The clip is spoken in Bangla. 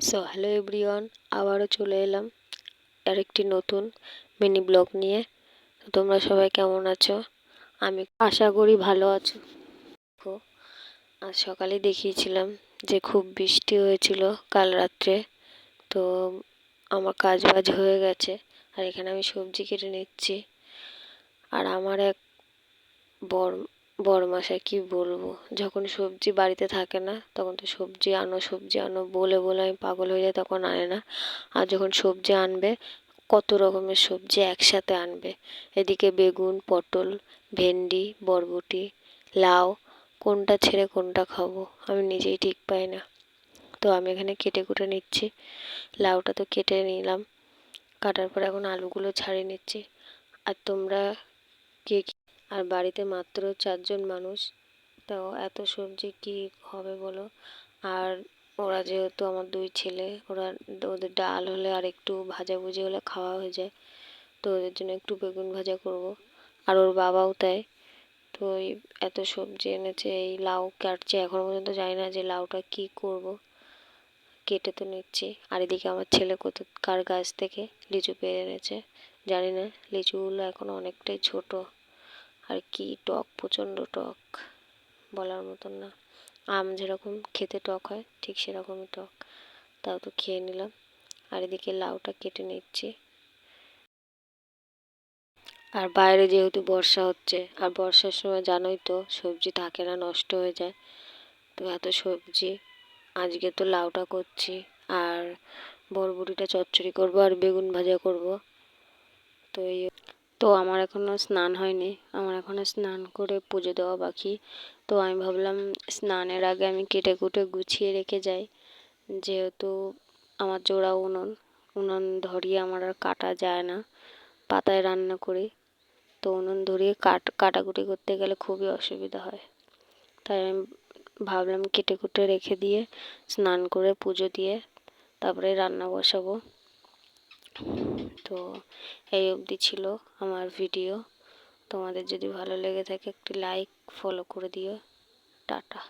হ্যালো এভরিওয়ান, আবারও চলে এলাম আরেকটি নতুন মিনি ব্লগ নিয়ে। তো তোমরা সবাই কেমন আছো? আমি আশা করি ভালো আছো। আজ সকালে দেখিয়েছিলাম যে খুব বৃষ্টি হয়েছিল কাল রাত্রে। তো আমার কাজ বাজ হয়ে গেছে, আর এখানে আমি সবজি কেটে নিচ্ছি। আর আমার এক বড়মাসায় কি বলবো, যখন সবজি বাড়িতে থাকে না তখন তো সবজি আনো সবজি আনো বলে বলে আমি পাগল হয়ে যাই, তখন আনে না। আর যখন সবজি আনবে কত রকমের সবজি একসাথে আনবে, এদিকে বেগুন, পটল, ভেন্ডি, বরবটি, লাউ, কোনটা ছেড়ে কোনটা খাবো আমি নিজেই ঠিক পাই না। তো আমি এখানে কেটে কুটে নিচ্ছি। লাউটা তো কেটে নিলাম, কাটার পর এখন আলুগুলো ছাড়িয়ে নিচ্ছি। আর তোমরা কে আর বাড়িতে মাত্র 4জন মানুষ, তো এত সবজি কি হবে বলো। আর ওরা যেহেতু আমার 2 ছেলে, ওদের ডাল হলে আর একটু ভাজাভুজি হলে খাওয়া হয়ে যায়। তো ওদের জন্য একটু বেগুন ভাজা করব। আর ওর বাবাও তাই। তো এত সবজি এনেছে, এই লাউ কাটছে, এখনো পর্যন্ত জানি না যে লাউটা কি করব। কেটে তো নিচ্ছি। আর এদিকে আমার ছেলে কার গাছ থেকে লিচু পেড়ে এনেছে জানি না, লিচুগুলো এখন অনেকটাই ছোট। আর কি টক, প্রচণ্ড টক, বলার মতন না। আম যেরকম খেতে টক হয় ঠিক সেরকমই টক, তাও তো খেয়ে নিলাম। আর এদিকে লাউটা কেটে নিচ্ছি। আর বাইরে যেহেতু বর্ষা হচ্ছে, আর বর্ষার সময় জানোই তো সবজি থাকে না, নষ্ট হয়ে যায়। তো এত সবজি, আজকে তো লাউটা করছি, আর বরবটিটা চচ্চড়ি করব, আর বেগুন ভাজা করব। তো তো আমার এখনও স্নান হয়নি, আমার এখনও স্নান করে পুজো দেওয়া বাকি। তো আমি ভাবলাম স্নানের আগে আমি কেটে কুটে গুছিয়ে রেখে যাই, যেহেতু আমার জোড়া উনুন, উনুন ধরিয়ে আমার আর কাটা যায় না, পাতায় রান্না করি। তো উনুন ধরিয়ে কাটাকুটি করতে গেলে খুবই অসুবিধা হয়। তাই আমি ভাবলাম কেটে কুটে রেখে দিয়ে স্নান করে পুজো দিয়ে তারপরে রান্না বসাবো। তো এই অবধি ছিল আমার ভিডিও। তোমাদের যদি ভালো লেগে থাকে একটি লাইক, ফলো করে দিও। টাটা।